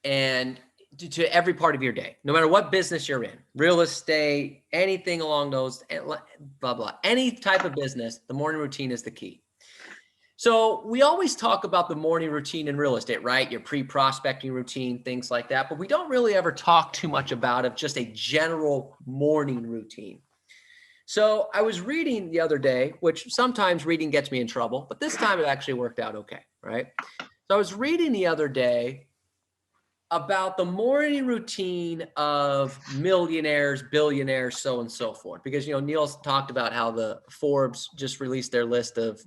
And to every part of your day, no matter what business you're in, real estate, anything along those, blah, blah, any type of business, the morning routine is the key. So we always talk about the morning routine in real estate, right? Your pre-prospecting routine, things like that. But we don't really ever talk too much about it, just a general morning routine. So I was reading the other day, which sometimes reading gets me in trouble, but this time it actually worked out okay, right? So I was reading the other day about the morning routine of millionaires, billionaires, so on and so forth. Because, Neil's talked about how the Forbes just released their list of,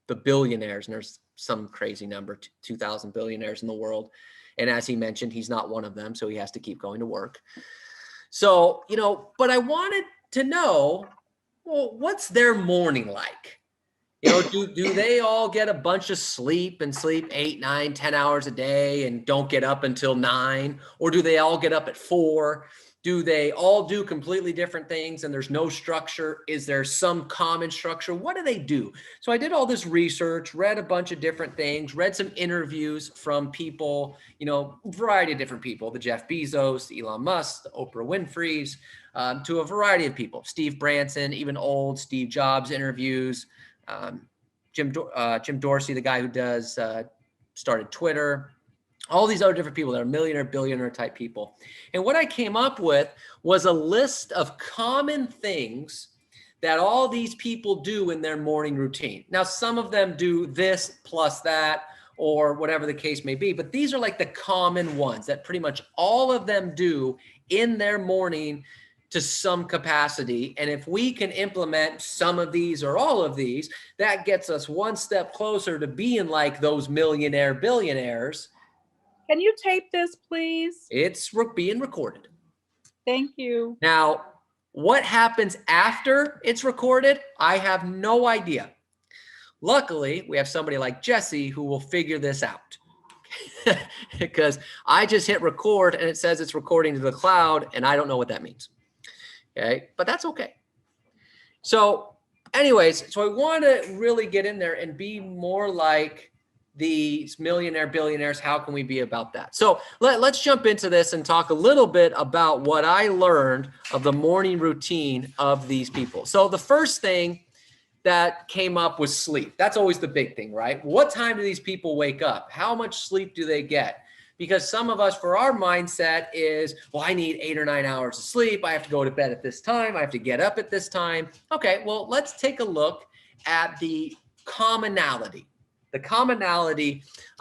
the billionaires, and there's some crazy number, 2,000 billionaires in the world. And as he mentioned, he's not one of them, so he has to keep going to work. So, but I wanted to know, well, what's their morning like? Do they all get a bunch of sleep and sleep 8, 9, 10 hours a day and don't get up until 9? Or do they all get up at 4? Do they all do completely different things and there's no structure? Is there some common structure? What do they do? So I did all this research, read a bunch of different things, read some interviews from people, variety of different people, the Jeff Bezos, the Elon Musk, the Oprah Winfrey's, to a variety of people, Steve Branson, even old Steve Jobs interviews. Jim Dorsey, the guy who started Twitter, all these other different people that are millionaire, billionaire type people. And what I came up with was a list of common things that all these people do in their morning routine. Now, some of them do this plus that, or whatever the case may be, but these are like the common ones that pretty much all of them do in their morning to some capacity. And if we can implement some of these or all of these, that gets us one step closer to being like those millionaire billionaires. Can you tape this, please? It's being recorded. Thank you. Now, what happens after it's recorded, I have no idea. Luckily, we have somebody like Jesse who will figure this out. Because I just hit record and it says it's recording to the cloud, and I don't know what that means. Okay, but that's okay. So anyways, so I want to really get in there and be more like these millionaire billionaires. How can we be about that? So let's jump into this and talk a little bit about what I learned of the morning routine of these people. So the first thing that came up was sleep. That's always the big thing, right? What time do these people wake up? How much sleep do they get? Because some of us, for our mindset is, well, I need 8 or 9 hours of sleep. I have to go to bed at this time. I have to get up at this time. Okay, well, let's take a look at the commonality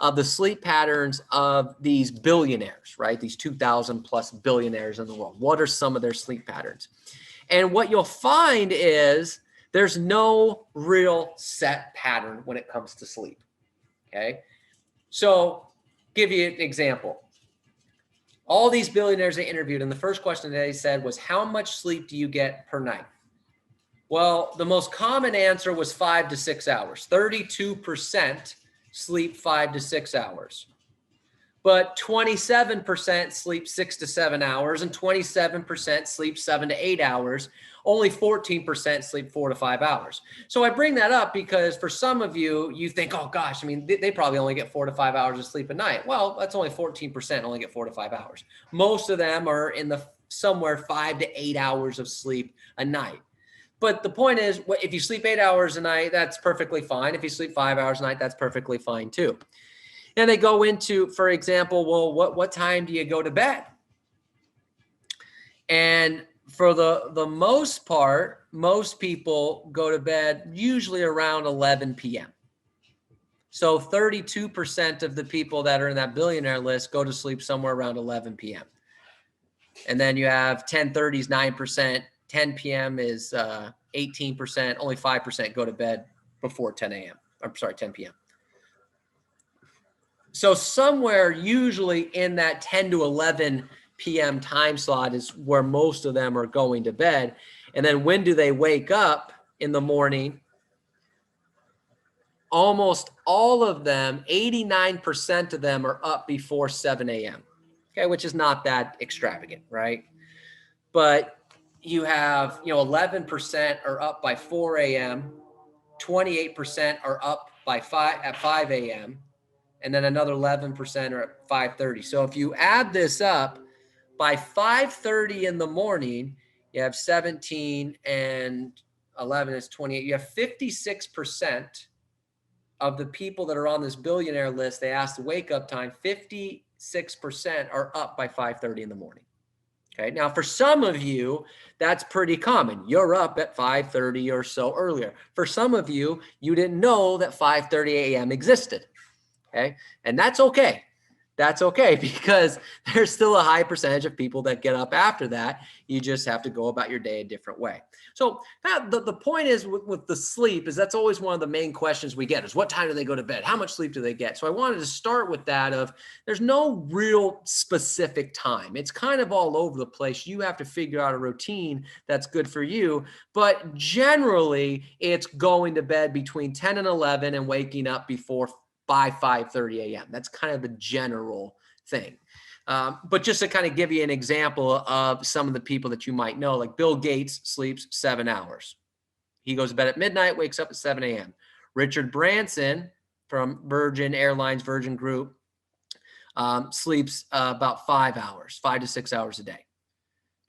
of the sleep patterns of these billionaires, right? These 2,000 plus billionaires in the world. What are some of their sleep patterns? And what you'll find is there's no real set pattern when it comes to sleep, okay? So give you an example. All these billionaires they interviewed, and the first question that they said was, how much sleep do you get per night? Well, the most common answer was 5 to 6 hours. 32% sleep 5 to 6 hours. But 27% sleep 6 to 7 hours, and 27% sleep 7 to 8 hours. Only 14% sleep 4 to 5 hours. So I bring that up because for some of you, you think, oh gosh, I mean, they probably only get 4 to 5 hours of sleep a night. Well, that's only 14% only get 4 to 5 hours. Most of them are in the somewhere 5 to 8 hours of sleep a night. But the point is, if you sleep 8 hours a night, that's perfectly fine. If you sleep 5 hours a night, that's perfectly fine too. And they go into, for example, well, what time do you go to bed? And for the most part, most people go to bed usually around 11 p.m. So 32% of the people that are in that billionaire list go to sleep somewhere around 11 p.m. And then you have 10:30s, 9%, 10 p.m. is 18%, only 5% go to bed before 10 a.m. I'm sorry, 10 p.m. So somewhere usually in that 10 to 11 p.m. time slot is where most of them are going to bed. And then when do they wake up in the morning? Almost all of them, 89% of them are up before 7 a.m. Okay, which is not that extravagant, right? But you have, 11% are up by 4 a.m. 28% are up by 5 a.m. and then another 11% are at 5:30. So if you add this up, by 5:30 in the morning, you have 17 and 11 is 28. You have 56% of the people that are on this billionaire list. They asked the wake up time. 56% are up by 5:30 in the morning. Okay. Now, for some of you, that's pretty common. You're up at 5:30 or so earlier. For some of you, you didn't know that 5:30 a.m. existed. Okay. And that's okay. That's okay because there's still a high percentage of people that get up after that. You just have to go about your day a different way. So the point is with the sleep is that's always one of the main questions we get is what time do they go to bed? How much sleep do they get? So I wanted to start with that of there's no real specific time. It's kind of all over the place. You have to figure out a routine that's good for you. But generally, it's going to bed between 10 and 11 and waking up by 5:30 a.m. That's kind of the general thing. But just to kind of give you an example of some of the people that you might know, like Bill Gates sleeps 7 hours. He goes to bed at midnight, wakes up at 7 a.m. Richard Branson from Virgin Airlines, Virgin Group, sleeps about 5 hours, 5 to 6 hours a day.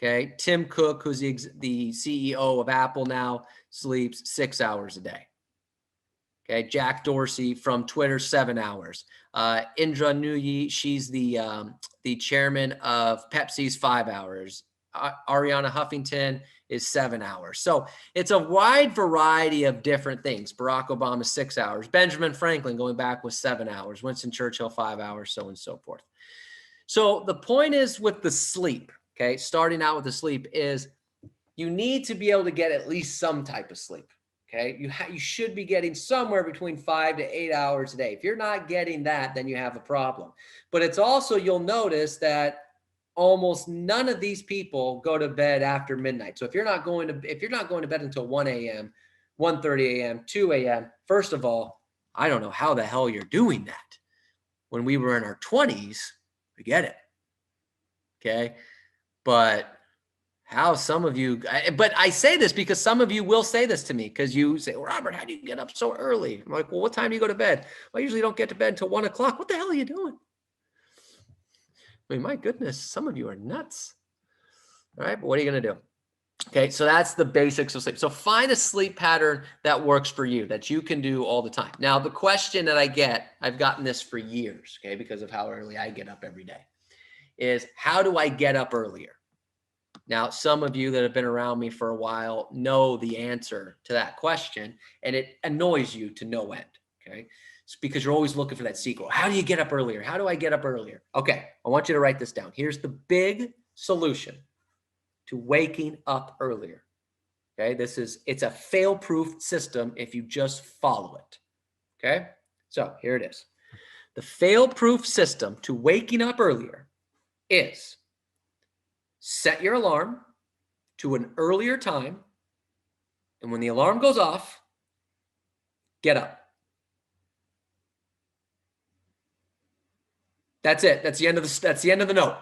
Okay. Tim Cook, who's the CEO of Apple now, sleeps 6 hours a day. Okay, Jack Dorsey from Twitter, 7 hours. Indra Nooyi, she's the chairman of Pepsi's, 5 hours. Ariana Huffington is 7 hours. So it's a wide variety of different things. Barack Obama, 6 hours. Benjamin Franklin, going back, was 7 hours. Winston Churchill, 5 hours, so on and so forth. So the point is with the sleep, okay, starting out with the sleep is you need to be able to get at least some type of sleep. Okay, you should be getting somewhere between 5 to 8 hours a day. If you're not getting that, then you have a problem. But it's also, you'll notice that almost none of these people go to bed after midnight. So if you're not going to bed until 1 a.m., 1:30 a.m., 2 a.m., first of all, I don't know how the hell you're doing that. When we were in our 20s, we get it. Okay, but how some of you, but I say this because some of you will say this to me because you say, well, Robert, how do you get up so early? I'm like, well, what time do you go to bed? Well, I usually don't get to bed until 1 o'clock. What the hell are you doing? I mean, my goodness, some of you are nuts. All right, but what are you going to do? Okay, so that's the basics of sleep. So find a sleep pattern that works for you, that you can do all the time. Now, the question that I get, I've gotten this for years, okay, because of how early I get up every day, is how do I get up earlier? Now, some of you that have been around me for a while know the answer to that question, and it annoys you to no end, okay? It's because you're always looking for that sequel. How do you get up earlier? How do I get up earlier? Okay, I want you to write this down. Here's the big solution to waking up earlier, okay? It's a fail-proof system if you just follow it, okay? So here it is. The fail-proof system to waking up earlier is set your alarm to an earlier time, and when the alarm goes off, get up. That's it. That's the end of the note.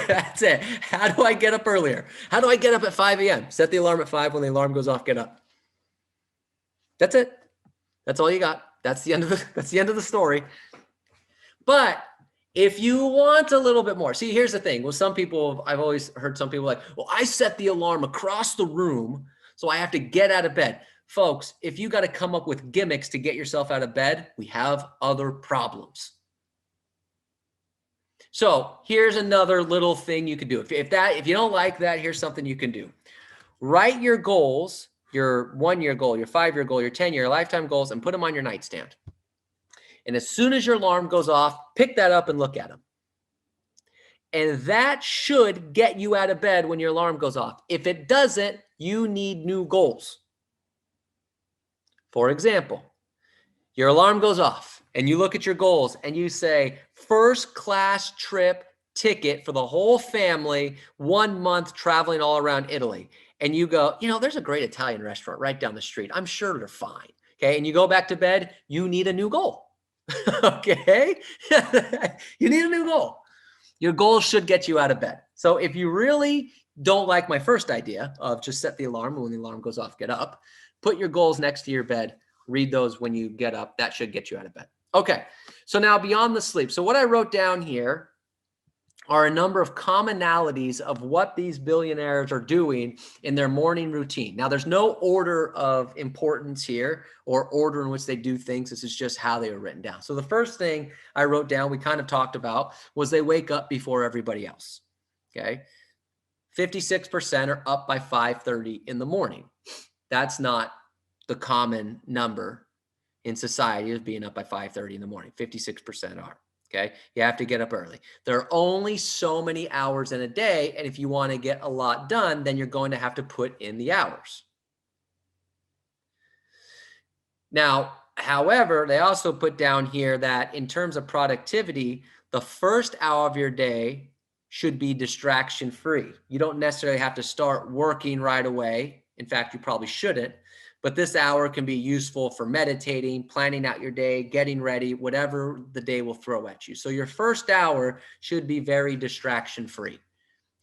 That's it. How do I get up earlier? How do I get up at 5 a.m.? Set the alarm at 5. When the alarm goes off, get up. That's it. That's all you got. That's the end of the story. But if you want a little bit more, see, here's the thing. Well, I've always heard some people like, well, I set the alarm across the room, so I have to get out of bed. Folks, if you got to come up with gimmicks to get yourself out of bed, we have other problems. So here's another little thing you could do. If you don't like that, here's something you can do. Write your goals, your 1-year goal, your 5-year goal, your 10-year lifetime goals, and put them on your nightstand. And as soon as your alarm goes off, pick that up and look at them. And that should get you out of bed when your alarm goes off. If it doesn't, you need new goals. For example, your alarm goes off and you look at your goals and you say, first class trip ticket for the whole family, 1 month traveling all around Italy. And you go, there's a great Italian restaurant right down the street. I'm sure they're fine. Okay. And you go back to bed, you need a new goal. Okay. You need a new goal. Your goal should get you out of bed. So if you really don't like my first idea of just set the alarm, and when the alarm goes off, get up, put your goals next to your bed, Read those when you get up. That should get you out of bed. Okay. So now beyond the sleep. So what I wrote down here are a number of commonalities of what these billionaires are doing in their morning routine. Now, there's no order of importance here or order in which they do things. This is just how they were written down. So the first thing I wrote down, we kind of talked about, was they wake up before everybody else. Okay. 56% are up by 5:30 in the morning. That's not the common number in society of being up by 5:30 in the morning. 56% are. Okay. You have to get up early. There are only so many hours in a day. And if you want to get a lot done, then you're going to have to put in the hours. Now, however, they also put down here that in terms of productivity, the first hour of your day should be distraction free. You don't necessarily have to start working right away. In fact, you probably shouldn't. But this hour can be useful for meditating, planning out your day, getting ready, whatever the day will throw at you. So your first hour should be very distraction free.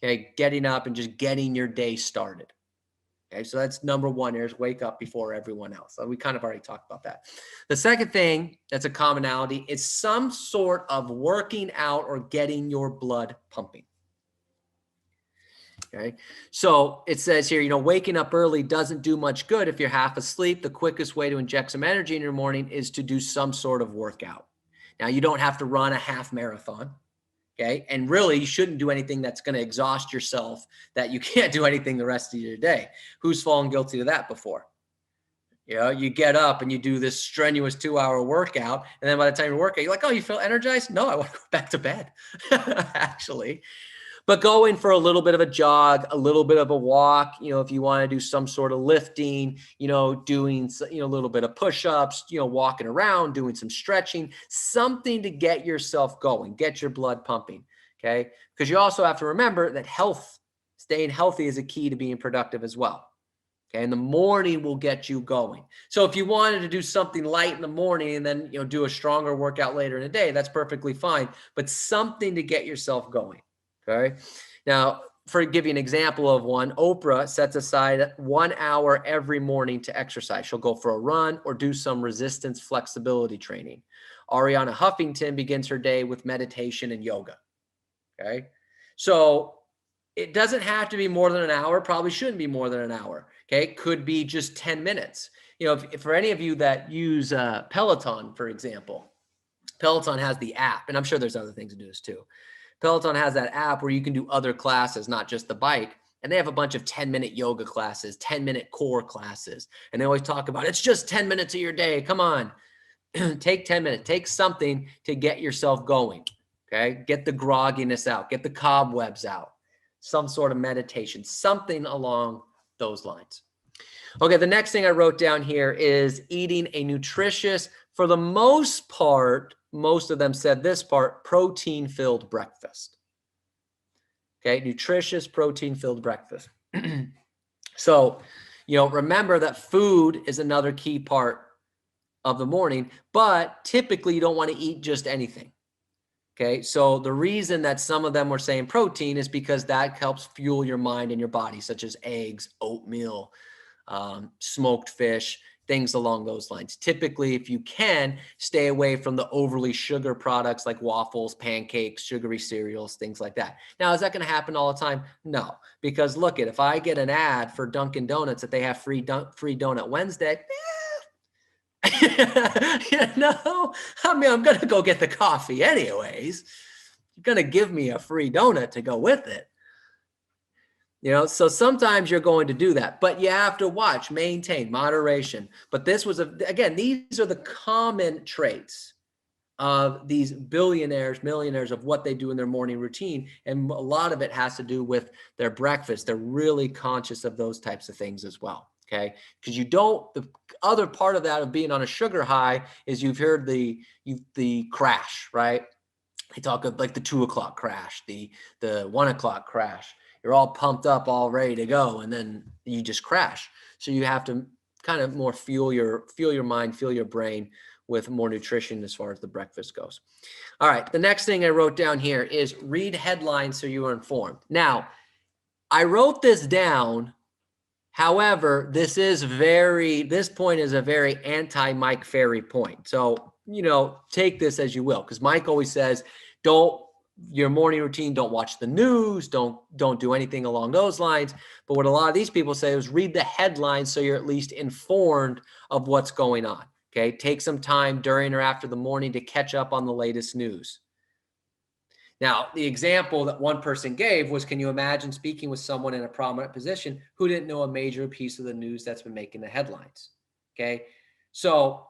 Okay, getting up and just getting your day started. Okay, so that's number one is wake up before everyone else. So we kind of already talked about that. The second thing that's a commonality is some sort of working out or getting your blood pumping. Okay. So it says here, waking up early doesn't do much good if you're half asleep. The quickest way to inject some energy in your morning is to do some sort of workout. Now, you don't have to run a half marathon. Okay. And really, you shouldn't do anything that's going to exhaust yourself that you can't do anything the rest of your day. Who's fallen guilty of that before? You get up and you do this strenuous 2-hour workout. And then by the time you work out, you're like, oh, you feel energized? No, I want to go back to bed, actually. But go in for a little bit of a jog, a little bit of a walk, if you want to do some sort of lifting, doing, a little bit of push-ups, walking around, doing some stretching, something to get yourself going, get your blood pumping. Okay. Because you also have to remember that staying healthy is a key to being productive as well. Okay. And the morning will get you going. So if you wanted to do something light in the morning and then, do a stronger workout later in the day, that's perfectly fine, but something to get yourself going. Okay. Now, give you an example of one, Oprah sets aside 1 hour every morning to exercise. She'll go for a run or do some resistance flexibility training. Ariana Huffington begins her day with meditation and yoga. Okay. So it doesn't have to be more than an hour, probably shouldn't be more than an hour. Okay. It could be just 10 minutes. If for any of you that use Peloton, for example, Peloton has the app, and I'm sure there's other things to do this too. Peloton has that app where you can do other classes, not just the bike. And they have a bunch of 10-minute yoga classes, 10-minute core classes. And they always talk about, it's just 10 minutes of your day. Come on, take 10 minutes, take something to get yourself going. Okay. Get the grogginess out, get the cobwebs out, some sort of meditation, something along those lines. Okay. The next thing I wrote down here is eating a nutritious, for the most part, most of them said this part, protein-filled breakfast. Okay, nutritious protein-filled breakfast. So, remember that food is another key part of the morning, but typically you don't want to eat just anything. Okay, so the reason that some of them were saying protein is because that helps fuel your mind and your body, such as eggs, oatmeal, smoked fish, things along those lines. Typically, if you can, stay away from the overly sugar products like waffles, pancakes, sugary cereals, things like that. Now, is that going to happen all the time? No, because look, if I get an ad for Dunkin' Donuts that they have free donut Wednesday, I'm going to go get the coffee anyways. You're going to give me a free donut to go with it. So sometimes you're going to do that, but you have to watch, maintain moderation. But this was, again, these are the common traits of these billionaires, millionaires, of what they do in their morning routine. And a lot of it has to do with their breakfast. They're really conscious of those types of things as well. Okay. Because the other part of that of being on a sugar high is you've heard the crash, right? They talk of like the 2 o'clock crash, the 1 o'clock crash. You're all pumped up, all ready to go, and then you just crash. So you have to kind of more fuel your mind, fuel your brain with more nutrition as far as the breakfast goes. All right, the next thing I wrote down here is read headlines so you are informed. Now, I wrote this down However, this point is a very anti-Mike Ferry point. So, take this as you will, because Mike always says, your morning routine, don't watch the news, don't do anything along those lines. But what a lot of these people say is read the headlines so you're at least informed of what's going on. Okay, take some time during or after the morning to catch up on the latest news. Now, the example that one person gave was, can you imagine speaking with someone in a prominent position who didn't know a major piece of the news that's been making the headlines? Okay. So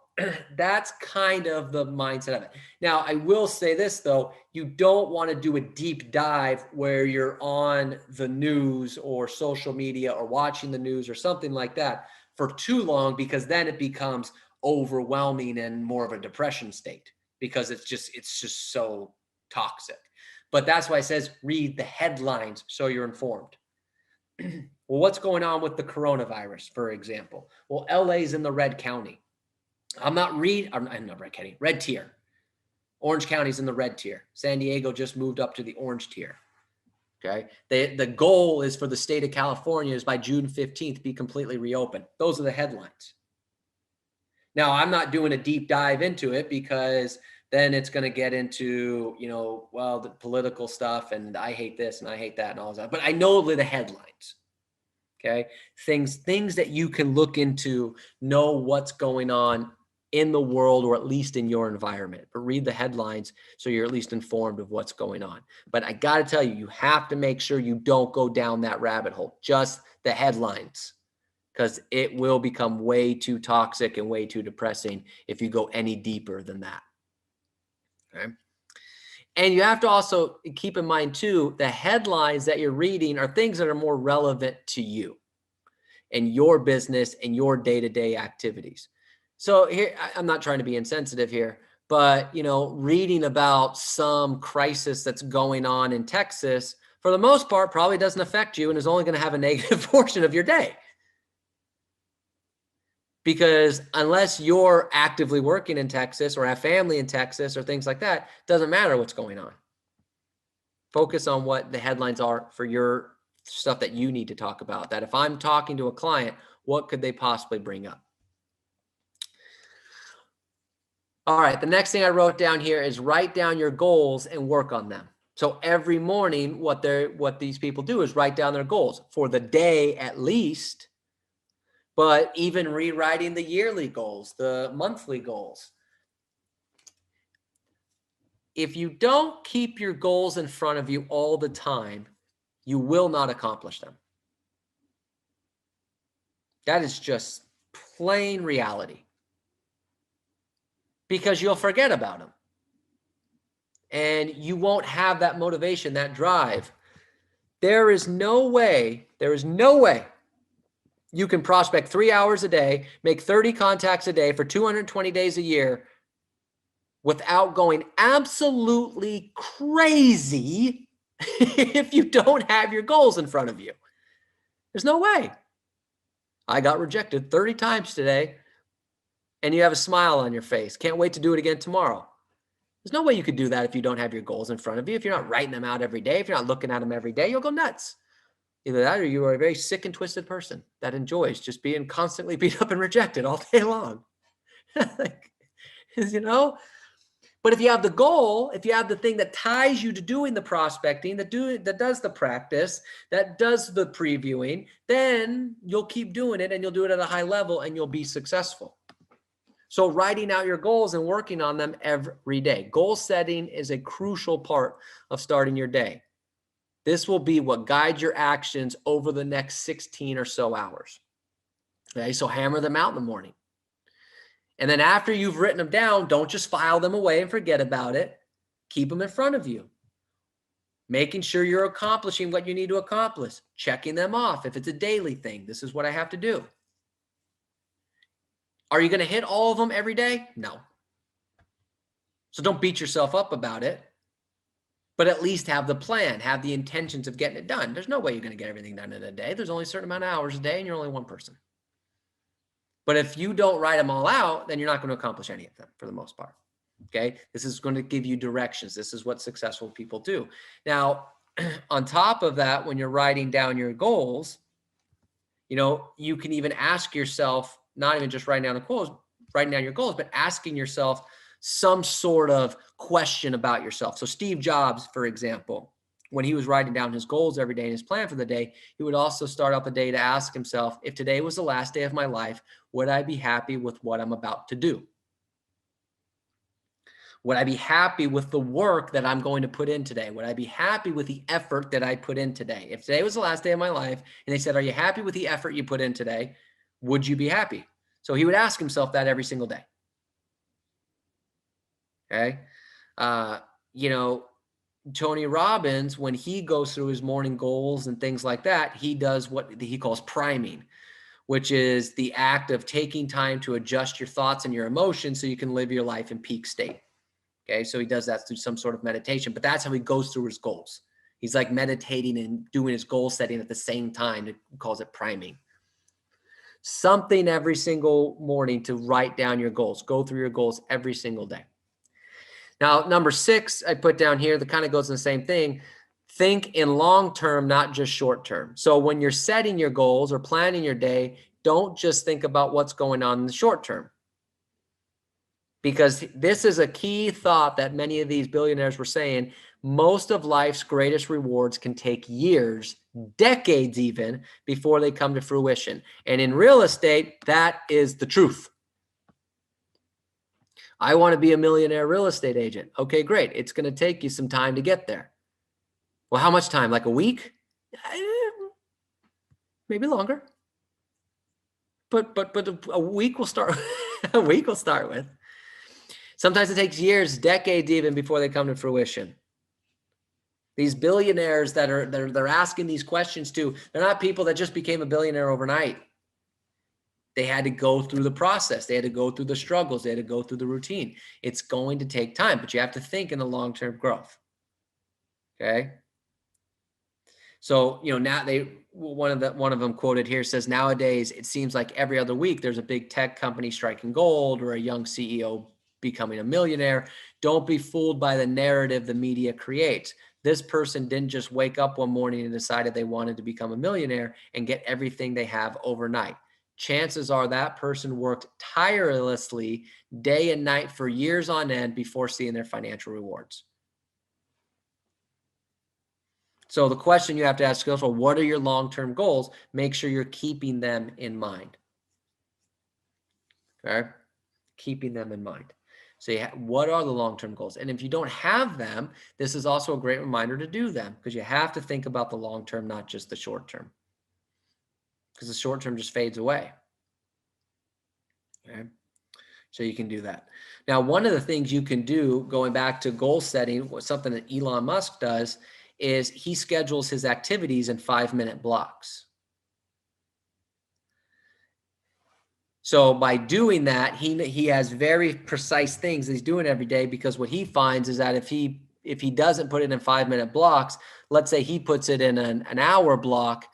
that's kind of the mindset of it. Now, I will say this, though. You don't want to do a deep dive where you're on the news or social media or watching the news or something like that for too long, because then it becomes overwhelming and more of a depression state, because it's just so toxic. But that's why it says read the headlines so you're informed. Well, what's going on with the coronavirus, for example? Well, LA's in the red county. I'm not red county, red tier. Orange County's in the red tier. San Diego just moved up to the orange tier. Okay. The goal is for the state of California is by June 15th be completely reopened. Those are the headlines. Now, I'm not doing a deep dive into it because then it's going to get into, the political stuff and I hate this and I hate that and all that. But I know the headlines. Okay. Things that you can look into, know what's going on in the world or at least in your environment. But read the headlines so you're at least informed of what's going on. But I got to tell you, you have to make sure you don't go down that rabbit hole, just the headlines, because it will become way too toxic and way too depressing if you go any deeper than that. Okay. And you have to also keep in mind, too, the headlines that you're reading are things that are more relevant to you and your business and your day-to-day activities. So here, I'm not trying to be insensitive here, but, reading about some crisis that's going on in Texas, for the most part, probably doesn't affect you and is only going to have a negative portion of your day. Because unless you're actively working in Texas or have family in Texas or things like that, it doesn't matter what's going on. Focus on what the headlines are for your stuff that you need to talk about. That if I'm talking to a client, what could they possibly bring up? All right, the next thing I wrote down here is write down your goals and work on them. So every morning, what these people do is write down their goals for the day at least, but even rewriting the yearly goals, the monthly goals. If you don't keep your goals in front of you all the time, you will not accomplish them. That is just plain reality. Because you'll forget about them. And you won't have that motivation, that drive. There is no way you can prospect 3 hours a day, make 30 contacts a day for 220 days a year without going absolutely crazy if you don't have your goals in front of you. There's no way. I got rejected 30 times today, and you have a smile on your face. Can't wait to do it again tomorrow. There's no way you could do that if you don't have your goals in front of you. If you're not writing them out every day, if you're not looking at them every day, you'll go nuts. Either that or you are a very sick and twisted person that enjoys just being constantly beat up and rejected all day long. But if you have the goal, if you have the thing that ties you to doing the prospecting, that does the practice, that does the previewing, then you'll keep doing it and you'll do it at a high level and you'll be successful. So writing out your goals and working on them every day. Goal setting is a crucial part of starting your day. This will be what guides your actions over the next 16 or so hours. Okay, so hammer them out in the morning. And then after you've written them down, don't just file them away and forget about it. Keep them in front of you. Making sure you're accomplishing what you need to accomplish. Checking them off. If it's a daily thing, this is what I have to do. Are you going to hit all of them every day? No. So don't beat yourself up about it, but at least have the plan, have the intentions of getting it done. There's no way you're going to get everything done in a day. There's only a certain amount of hours a day and you're only one person. But if you don't write them all out, then you're not going to accomplish any of them for the most part. Okay. This is going to give you directions. This is what successful people do. Now, on top of that, when you're writing down your goals, You know, you can even ask yourself, not even just writing down your goals, but asking yourself some sort of question about yourself. So Steve Jobs, for example, when he was writing down his goals every day and his plan for the day, he would also start out the day to ask himself, if today was the last day of my life, would I be happy with what I'm about to do? Would I be happy with the work that I'm going to put in today? Would I be happy with the effort that I put in today? If today was the last day of my life and they said, are you happy with the effort you put in today? Would you be happy? So he would ask himself that every single day. Okay. Uh, you know, Tony Robbins, when he goes through his morning goals and things like that, he does what he calls priming, which is the act of taking time to adjust your thoughts and your emotions so you can live your life in peak state. Okay, so he does that through some sort of meditation, but that's how he goes through his goals. He's like meditating and doing his goal setting at the same time. He calls it priming. Something every single morning to write down your goals. Go through your goals every single day. Now, number 6, I put down here that kind of goes in the same thing. Think in long term, not just short term. So when you're setting your goals or planning your day, don't just think about what's going on in the short term. Because this is a key thought that many of these billionaires were saying. Most of life's greatest rewards can take years, decades even, before they come to fruition. And in real estate, that is the truth. I want to be a millionaire real estate agent. Okay, great. It's going to take you some time to get there. Well, how much time? Like a week? Maybe longer. But a week will start. A week will start with. Sometimes it takes years, decades even, before they come to fruition. These billionaires that they're asking these questions to, they're not people that just became a billionaire overnight. They had to go through the process. They had to go through the struggles. They had to go through the routine. It's going to take time, but you have to think in the long-term growth. Okay. So, now one of them quoted here says, nowadays, it seems like every other week there's a big tech company striking gold or a young CEO becoming a millionaire. Don't be fooled by the narrative the media creates. This person didn't just wake up one morning and decided they wanted to become a millionaire and get everything they have overnight. Chances are that person worked tirelessly day and night for years on end before seeing their financial rewards. So the question you have to ask yourself, well, what are your long-term goals? Make sure you're keeping them in mind. Okay? Keeping them in mind. So what are the long-term goals? And if you don't have them, this is also a great reminder to do them, because you have to think about the long-term, not just the short-term. Because the short-term just fades away. Okay? So you can do that. Now, one of the things you can do, going back to goal setting, something that Elon Musk does, is he schedules his activities in 5-minute blocks. So by doing that, he has very precise things he's doing every day, because what he finds is that if he doesn't put it in 5-minute blocks, let's say he puts it in an hour block,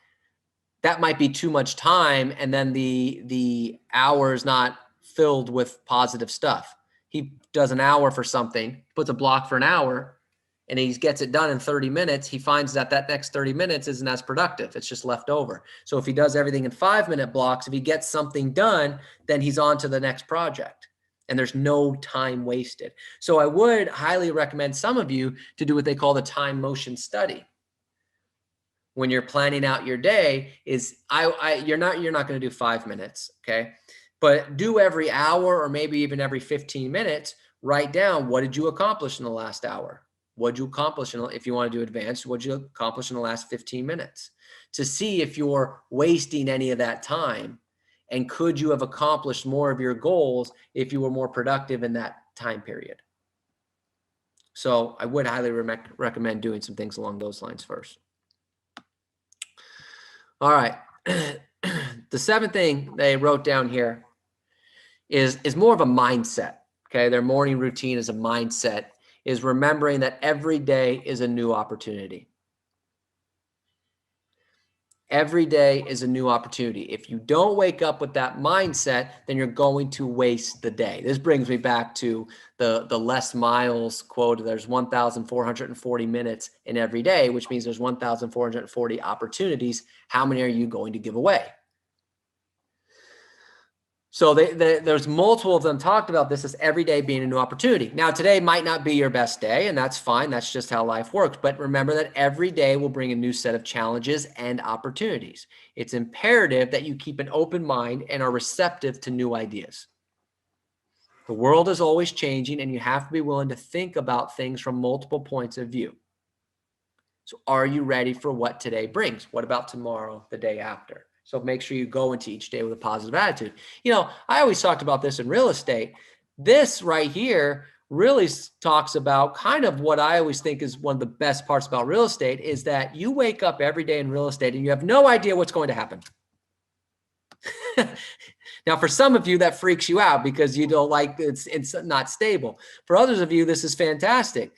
that might be too much time, and then the hour is not filled with positive stuff. He does an hour for something, puts a block for an hour, and he gets it done in 30 minutes. He finds that next 30 minutes isn't as productive. It's just left over. So if he does everything in 5-minute blocks, if he gets something done, then he's on to the next project, and there's no time wasted. So I would highly recommend some of you to do what they call the time motion study. When you're planning out your day, is you're not going to do 5 minutes, okay? But do every hour, or maybe even every 15 minutes, write down, what did you accomplish in the last hour? What did you accomplish if you want to do advanced, what did you accomplish in the last 15 minutes? To see if you're wasting any of that time, and could you have accomplished more of your goals if you were more productive in that time period? So I would highly recommend doing some things along those lines first. All right. The 7th thing they wrote down here is more of a mindset. Okay. Their morning routine is a mindset, is remembering that every day is a new opportunity. Every day is a new opportunity. If you don't wake up with that mindset, then you're going to waste the day. This brings me back to the Les Miles quote. There's 1,440 minutes in every day, which means there's 1,440 opportunities. How many are you going to give away? So there's multiple of them talked about this as every day being a new opportunity. Now, today might not be your best day, and that's fine. That's just how life works. But remember that every day will bring a new set of challenges and opportunities. It's imperative that you keep an open mind and are receptive to new ideas. The world is always changing, and you have to be willing to think about things from multiple points of view. So are you ready for what today brings? What about tomorrow, the day after? So make sure you go into each day with a positive attitude. I always talked about this in real estate. This right here really talks about kind of what I always think is one of the best parts about real estate is that you wake up every day in real estate and you have no idea what's going to happen. Now, for some of you, that freaks you out because you don't like it's not stable. For others of you, this is fantastic.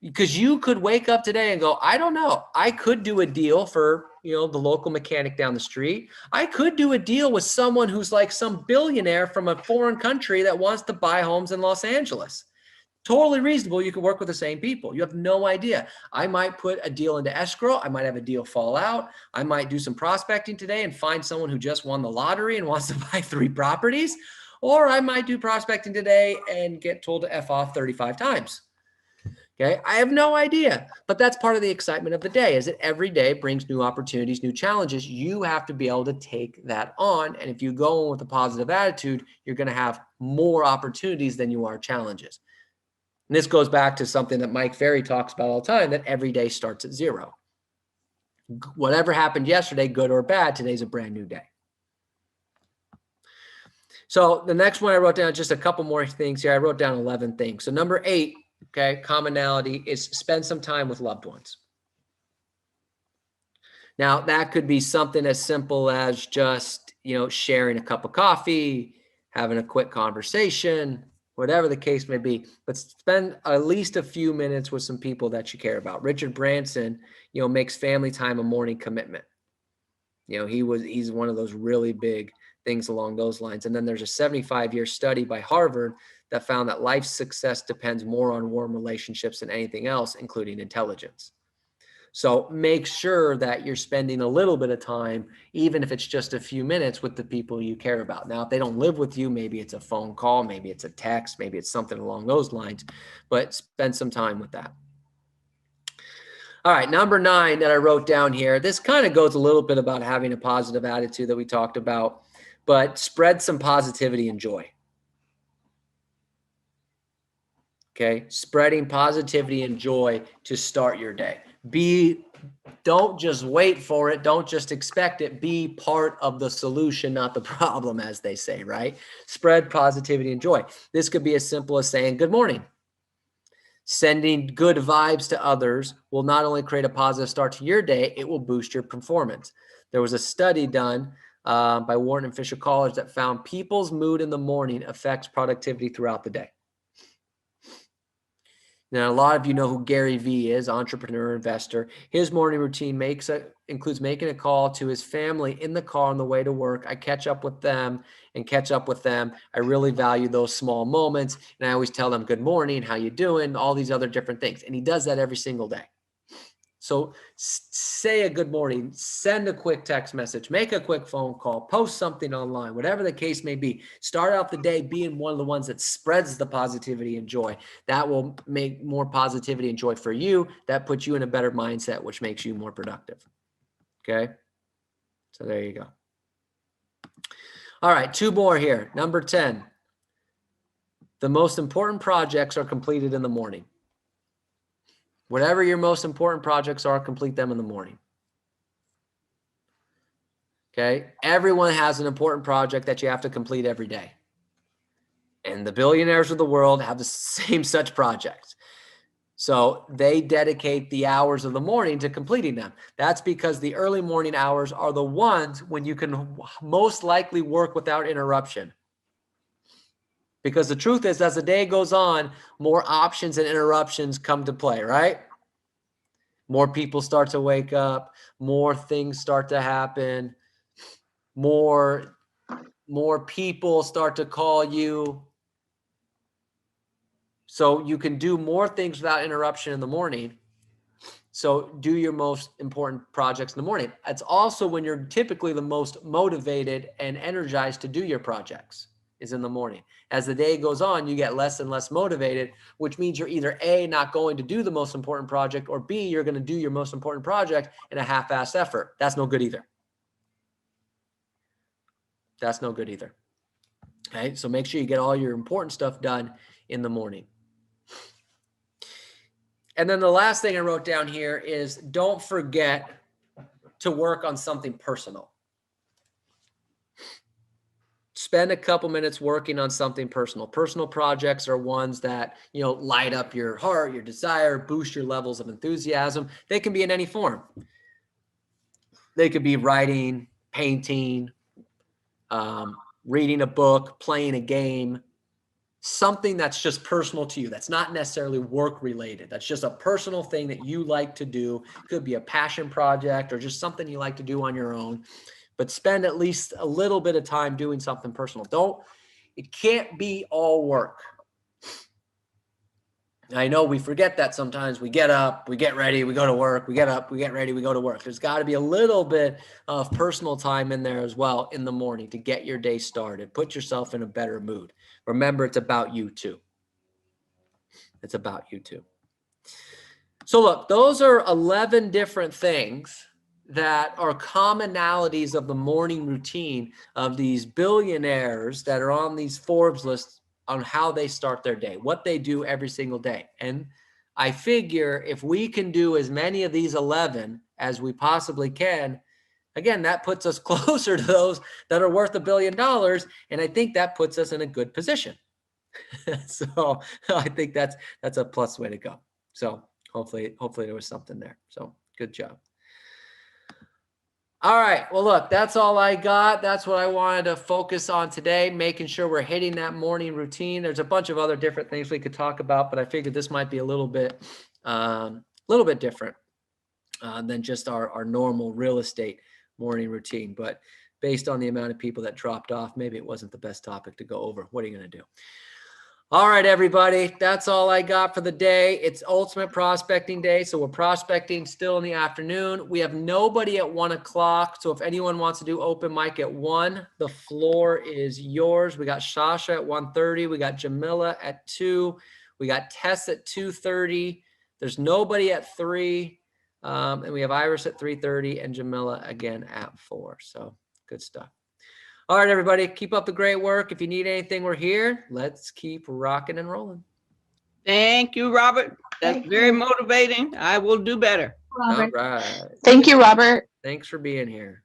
Because you could wake up today and go, I don't know. I could do a deal for, the local mechanic down the street. I could do a deal with someone who's like some billionaire from a foreign country that wants to buy homes in Los Angeles. Totally reasonable. You can work with the same people. You have no idea. I might put a deal into escrow. I might have a deal fall out. I might do some prospecting today and find someone who just won the lottery and wants to buy 3 properties. Or I might do prospecting today and get told to F off 35 times. Okay, I have no idea, but that's part of the excitement of the day is that every day brings new opportunities, new challenges. You have to be able to take that on. And if you go in with a positive attitude, you're going to have more opportunities than you are challenges. And this goes back to something that Mike Ferry talks about all the time, that every day starts at 0. Whatever happened yesterday, good or bad, today's a brand new day. So the next one I wrote down, just a couple more things here. I wrote down 11 things. So number 8, okay, commonality is spend some time with loved ones. Now, that could be something as simple as just, sharing a cup of coffee, having a quick conversation, whatever the case may be. But spend at least a few minutes with some people that you care about. Richard Branson, makes family time a morning commitment. He's one of those really big things along those lines. And then there's a 75-year study by Harvard that found that life's success depends more on warm relationships than anything else, including intelligence. So make sure that you're spending a little bit of time, even if it's just a few minutes, with the people you care about. Now, if they don't live with you, maybe it's a phone call, maybe it's a text, maybe it's something along those lines, but spend some time with that. All right, number 9 that I wrote down here, this kind of goes a little bit about having a positive attitude that we talked about, but spread some positivity and joy. Okay, spreading positivity and joy to start your day. Don't just wait for it. Don't just expect it. Be part of the solution, not the problem, as they say, right? Spread positivity and joy. This could be as simple as saying good morning. Sending good vibes to others will not only create a positive start to your day, it will boost your performance. There was a study done by Wharton and Fisher College that found people's mood in the morning affects productivity throughout the day. Now, a lot of you know who Gary Vee is, entrepreneur, investor. His morning routine includes making a call to his family in the car on the way to work. I catch up with them. I really value those small moments. And I always tell them, good morning, how you doing, all these other different things. And he does that every single day. So say a good morning, send a quick text message, make a quick phone call, post something online, whatever the case may be. Start out the day being one of the ones that spreads the positivity and joy. That will make more positivity and joy for you. That puts you in a better mindset, which makes you more productive. Okay? So there you go. All right, 2 more here. Number 10. The most important projects are completed in the morning. Whatever your most important projects are, complete them in the morning. Okay. Everyone has an important project that you have to complete every day. And the billionaires of the world have the same such projects. So they dedicate the hours of the morning to completing them. That's because the early morning hours are the ones when you can most likely work without interruption. Because the truth is, as the day goes on, more options and interruptions come to play, right? More people start to wake up, more things start to happen, more people start to call you. So you can do more things without interruption in the morning. So do your most important projects in the morning. It's also when you're typically the most motivated and energized to do your projects, is in the morning. As the day goes on, you get less and less motivated, which means you're either A, not going to do the most important project, or B, you're going to do your most important project in a half-assed effort. That's no good either. That's no good either. Okay, so make sure you get all your important stuff done in the morning. And then the last thing I wrote down here is don't forget to work on something personal. Spend a couple minutes working on something personal. Personal projects are ones that, light up your heart, your desire, boost your levels of enthusiasm. They can be in any form. They could be writing, painting, reading a book, playing a game, something that's just personal to you. That's not necessarily work related. That's just a personal thing that you like to do. It could be a passion project or just something you like to do on your own. But spend at least a little bit of time doing something personal. It can't be all work. I know we forget that sometimes. We get up, we get ready, we go to work, we get up, we get ready, we go to work. There's got to be a little bit of personal time in there as well in the morning to get your day started. Put yourself in a better mood. Remember, it's about you too. It's about you too. So look, those are 11 different things that are commonalities of the morning routine of these billionaires that are on these Forbes lists on how they start their day, what they do every single day. And I figure if we can do as many of these 11 as we possibly can, again, that puts us closer to those that are worth $1 billion. And I think that puts us in a good position. So I think that's a plus way to go. So hopefully there was something there. So good job. All right. Well, look, that's all I got. That's what I wanted to focus on today, making sure we're hitting that morning routine. There's a bunch of other different things we could talk about, but I figured this might be a little bit different than just our normal real estate morning routine. But based on the amount of people that dropped off, maybe it wasn't the best topic to go over. What are you going to do? All right, everybody, that's all I got for the day. It's Ultimate Prospecting Day, so we're prospecting still in the afternoon. We have nobody at 1 o'clock, so if anyone wants to do open mic at 1, the floor is yours. We got Shasha at 1:30. We got Jamila at 2. We got Tess at 2:30. There's nobody at 3, and we have Iris at 3:30 and Jamila again at 4. So good stuff. All right, everybody, keep up the great work. If you need anything, we're here. Let's keep rocking and rolling. Thank you, Robert. That's very motivating. I will do better. All right. Thank you, Robert. Thanks for being here.